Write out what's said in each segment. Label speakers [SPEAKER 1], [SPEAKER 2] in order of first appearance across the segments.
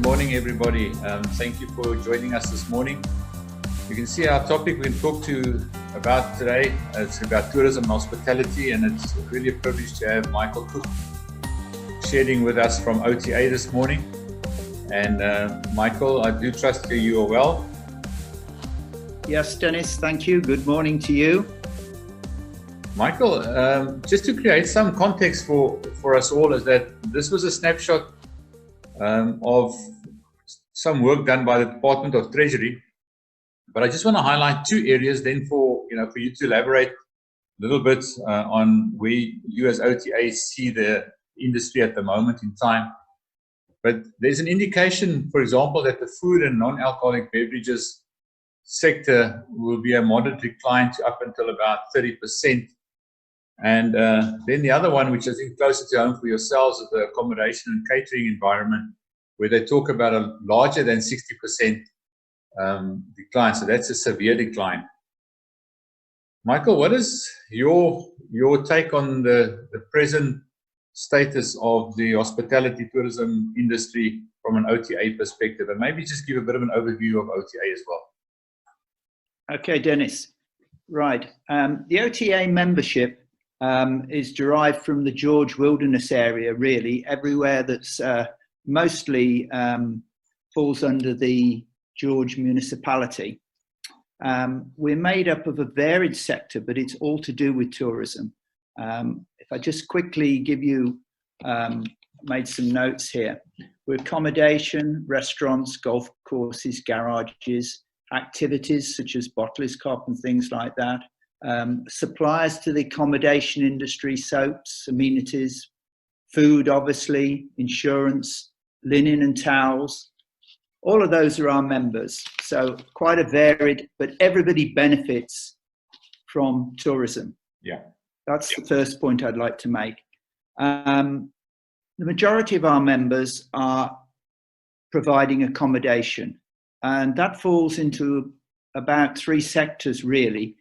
[SPEAKER 1] Good morning, everybody. Thank you for joining us this morning. You can see our topic we'll talk to about today. It's about tourism and hospitality, and it's really a privilege to have Michael Cook sharing with us from OTA this morning. And Michael, I do trust you are well.
[SPEAKER 2] Yes, Dennis, thank you. Good morning to you.
[SPEAKER 1] Michael, just to create some context for us all, is that this was a snapshot of some work done by the Department of Treasury. But I just want to highlight two areas then for you to elaborate a little bit on where you as OTA see the industry at the moment in time. But there's an indication, for example, that the food and non-alcoholic beverages sector will be a moderate decline to up until about 30%. And then the other one, which I think closer to home for yourselves, is the accommodation and catering environment, where they talk about a larger than 60% decline. So that's a severe decline. Michael, what is your take on the present status of the hospitality tourism industry from an OTA perspective? And maybe just give a bit of an overview of OTA as well.
[SPEAKER 2] Okay, Dennis. Right. The OTA membership is derived from the George Wilderness area, really. Everywhere that's mostly falls under the George municipality. We're made up of a varied sector, but it's all to do with tourism. If I just quickly give you, made some notes here. We're accommodation, restaurants, golf courses, garages, activities such as bottlers, cop and things like that. Suppliers to the accommodation industry, soaps, amenities, food, obviously, insurance, linen and towels. All of those are our members. So quite a varied, but everybody benefits from tourism.
[SPEAKER 1] Yeah.
[SPEAKER 2] That's the first point I'd like to make. The majority of our members are providing accommodation, and that falls into about three sectors, really.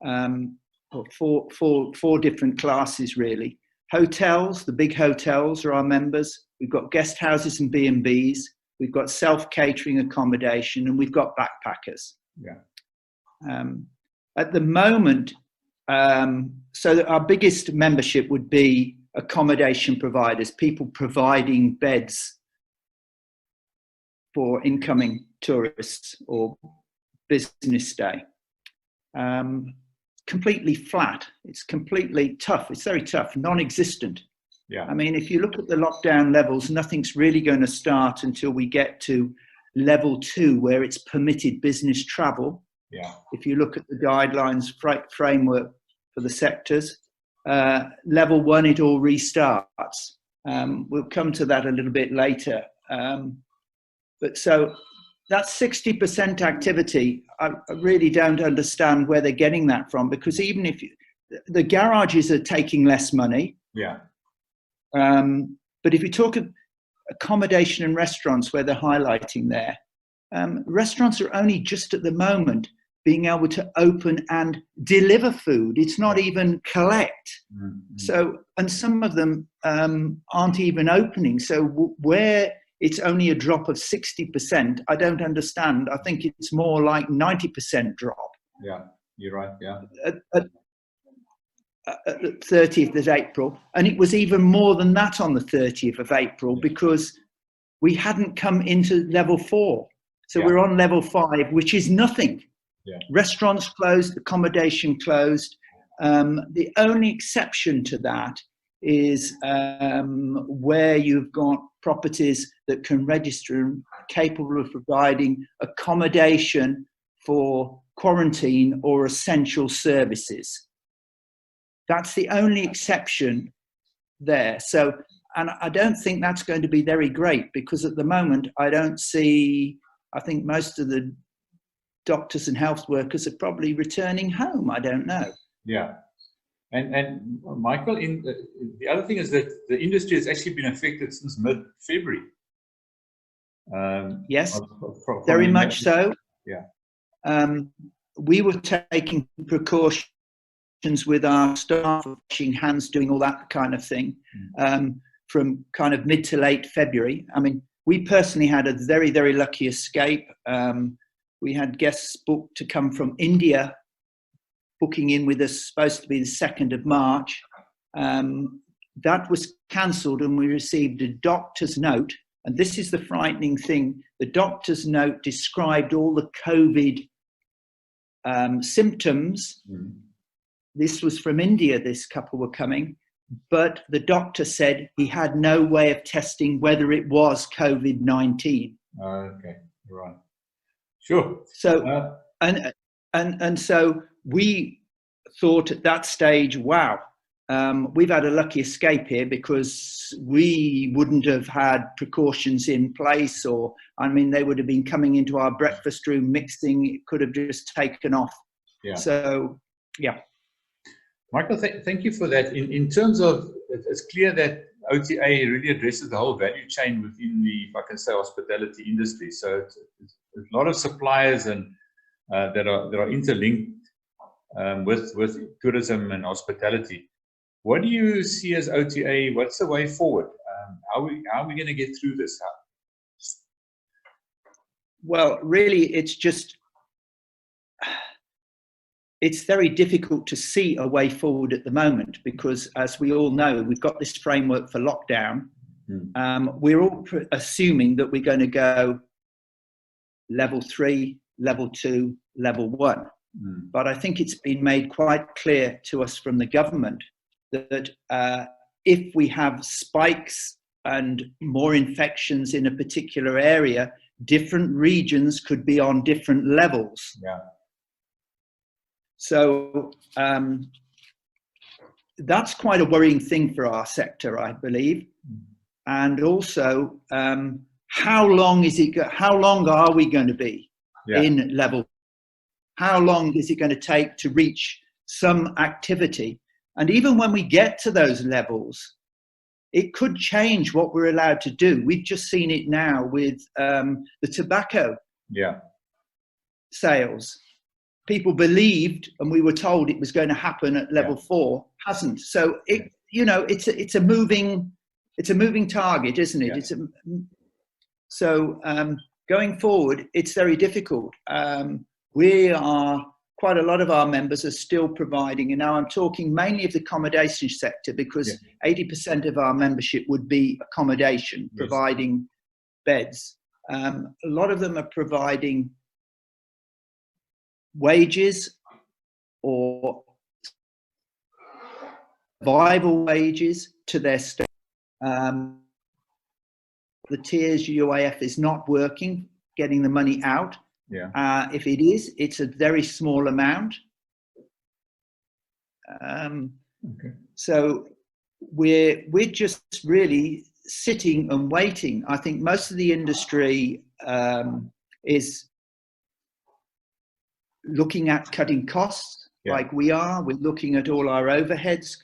[SPEAKER 2] Or four different classes, really. Hotels, the big hotels are our members. We've got guest houses and B&Bs. We've got self-catering accommodation, and we've got backpackers.
[SPEAKER 1] Yeah.
[SPEAKER 2] At the moment, so that our biggest membership would be accommodation providers, people providing beds for incoming tourists or business stay. Completely flat. It's completely tough. It's very tough, non-existent.
[SPEAKER 1] Yeah.
[SPEAKER 2] I mean, if you look at the lockdown levels, nothing's really going to start until we get to level 2, where it's permitted business travel.
[SPEAKER 1] Yeah.
[SPEAKER 2] If you look at the guidelines framework for the sectors, level 1, it all restarts. We'll come to that a little bit later. But so that's 60% activity. I really don't understand where they're getting that from, because even if the garages are taking less money.
[SPEAKER 1] Yeah.
[SPEAKER 2] But if you talk of accommodation and restaurants, where they're highlighting there, restaurants are only just at the moment being able to open and deliver food. It's not even collect. Mm-hmm. So, and some of them aren't even opening. So where it's only a drop of 60%, I don't understand. I think it's more like 90% drop.
[SPEAKER 1] Yeah, you're right, yeah.
[SPEAKER 2] At 30th of April. And it was even more than that on the 30th of April, because we hadn't come into level 4. So we're on level 5, which is nothing.
[SPEAKER 1] Yeah. Restaurants
[SPEAKER 2] closed, accommodation closed. The only exception to that is where you've got properties that can register and capable of providing accommodation for quarantine or essential services. That's the only exception there. So, and I don't think that's going to be very great, because at the moment I don't see, I think most of the doctors and health workers are probably returning home. I don't know.
[SPEAKER 1] Yeah. And Michael, the other thing is that the industry has actually been affected since mid-February.
[SPEAKER 2] Yes, very much so.
[SPEAKER 1] Yeah.
[SPEAKER 2] We were taking precautions with our staff, washing hands, doing all that kind of thing, from kind of mid to late February. I mean, we personally had a very, very lucky escape. We had guests booked to come from India, booking in with us, supposed to be the 2nd of March. That was cancelled, and we received a doctor's note. And this is the frightening thing. The doctor's note described all the COVID symptoms. Mm. This was from India, this couple were coming. But the doctor said he had no way of testing whether it was COVID-19.
[SPEAKER 1] Okay, right. Sure.
[SPEAKER 2] So, and so we thought at that stage, wow, we've had a lucky escape here, because we wouldn't have had precautions in place, or, I mean, they would have been coming into our breakfast room mixing. It could have just taken off. Yeah. So, yeah.
[SPEAKER 1] Michael, thank you for that. In terms of, it's clear that OTA really addresses the whole value chain within the, if I can say, hospitality industry. So it's a lot of suppliers and that are interlinked with tourism and hospitality. What do you see as OTA? What's the way forward? How are we going to get through this?
[SPEAKER 2] Well, really, it's very difficult to see a way forward at the moment, because, as we all know, we've got this framework for lockdown. We're all assuming that we're going to go level 3, level 2, level 1. But I think it's been made quite clear to us from the government that if we have spikes and more infections in a particular area, different regions could be on different levels.
[SPEAKER 1] Yeah.
[SPEAKER 2] So that's quite a worrying thing for our sector, I believe. And also, how long are we going to be in level? How long is it going to take to reach some activity? And even when we get to those levels, it could change what we're allowed to do. We've just seen it now with the tobacco sales. People believed, and we were told it was going to happen at level 4, hasn't. So it's a moving target, isn't it?
[SPEAKER 1] Yeah.
[SPEAKER 2] Going forward, it's very difficult. Quite a lot of our members are still providing, and now I'm talking mainly of the accommodation sector, because 80% of our membership would be accommodation, providing beds. A lot of them are providing wages or survival wages to their staff. The tiers UAF is not working, getting the money out. If it is, it's a very small amount. So we're just really sitting and waiting. I think most of the industry is looking at cutting costs, like we are. We're looking at all our overheads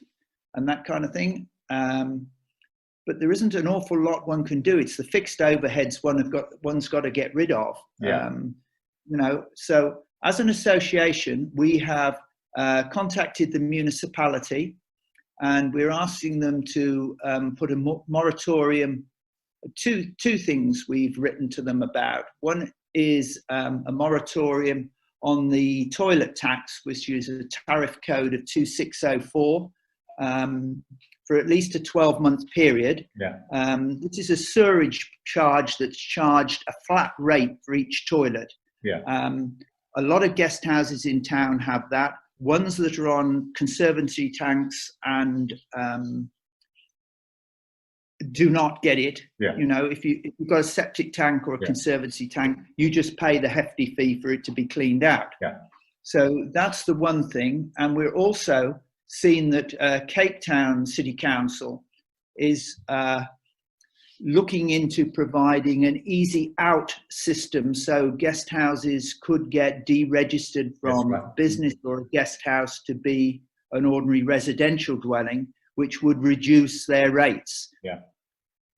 [SPEAKER 2] and that kind of thing. But there isn't an awful lot one can do. It's the fixed overheads one's got to get rid of. So as an association, we have contacted the municipality, and we're asking them to put a moratorium. Two things we've written to them about. One is a moratorium on the toilet tax, which is a tariff code of 2604, for at least a 12-month period. This is a sewerage charge that's charged a flat rate for each toilet. A lot of guest houses in town have that. Ones that are on conservancy tanks and do not get it. If you've got a septic tank or a conservancy tank, you just pay the hefty fee for it to be cleaned out. So that's the one thing. And we're also seeing that Cape Town City Council is looking into providing an easy out system, so guest houses could get deregistered from business or a guest house to be an ordinary residential dwelling, which would reduce their rates.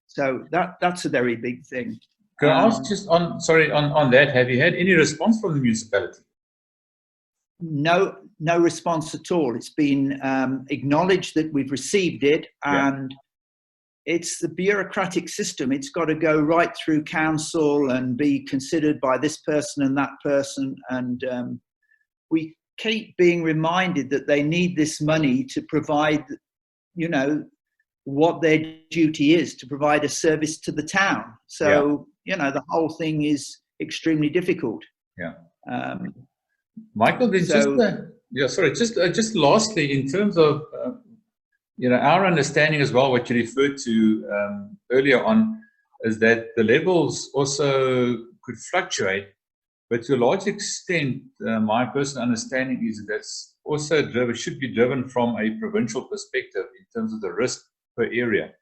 [SPEAKER 2] So that's a very big thing.
[SPEAKER 1] Can I ask just on that, have you had any response from the municipality?
[SPEAKER 2] No response at all. It's been acknowledged that we've received it, and it's the bureaucratic system. It's got to go right through council and be considered by this person and that person. And we keep being reminded that they need this money to provide, what their duty is, to provide a service to the town. So, the whole thing is extremely difficult.
[SPEAKER 1] Yeah. Michael, then just lastly, in terms of, our understanding as well, what you referred to earlier on, is that the levels also could fluctuate, but to a large extent, my personal understanding is that's also should be driven from a provincial perspective in terms of the risk per area.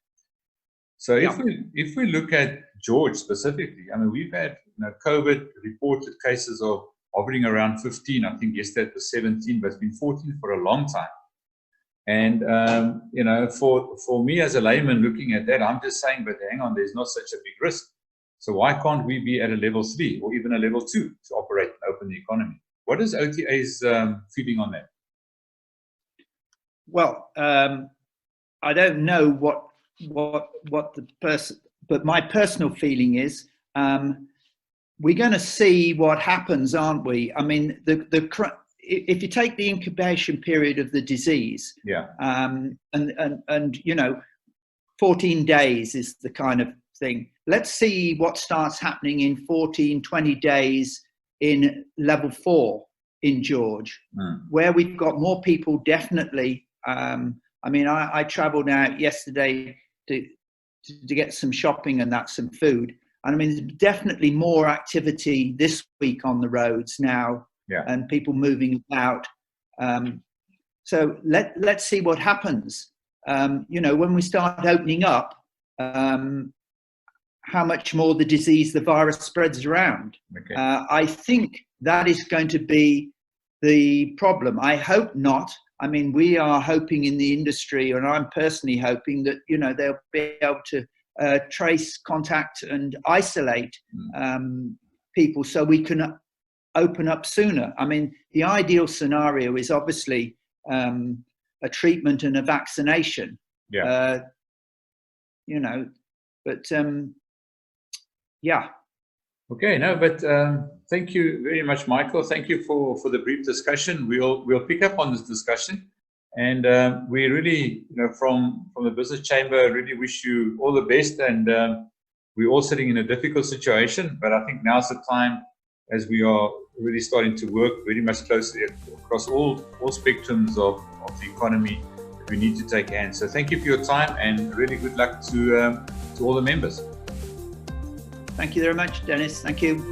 [SPEAKER 1] So if we look at George specifically, I mean, we've had COVID reported cases of hovering around 15. I think yesterday it was 17, but it's been 14 for a long time. And for me as a layman looking at that, I'm just saying, but hang on, there's not such a big risk. So why can't we be at a level 3 or even a level 2 to operate and open the economy? What is OTA's feeling on that?
[SPEAKER 2] Well, I don't know what the person, but my personal feeling is we're going to see what happens, aren't we? I mean, if you take the incubation period of the disease, and 14 days is the kind of thing. Let's see what starts happening in 14, 20 days in level 4 in George, where we've got more people definitely. I traveled out yesterday to get some shopping and some food. And I mean, there's definitely more activity this week on the roads now, and people moving about. So let's see what happens. When we start opening up, how much more the virus spreads around. Okay. I think that is going to be the problem. I hope not. I mean, we are hoping in the industry, and I'm personally hoping that, they'll be able to trace, contact and isolate people so we can open up sooner. I mean, the ideal scenario is obviously a treatment and a vaccination.
[SPEAKER 1] Okay, but thank you very much, Michael. Thank you for the brief discussion. We'll pick up on this discussion, and we really, from the business chamber, really wish you all the best. And we're all sitting in a difficult situation, but I think now's the time, as we are really starting to work very much closely across all spectrums of the economy, that we need to take hands. So thank you for your time, and really good luck to all the members.
[SPEAKER 2] Thank you very much, Dennis. Thank you.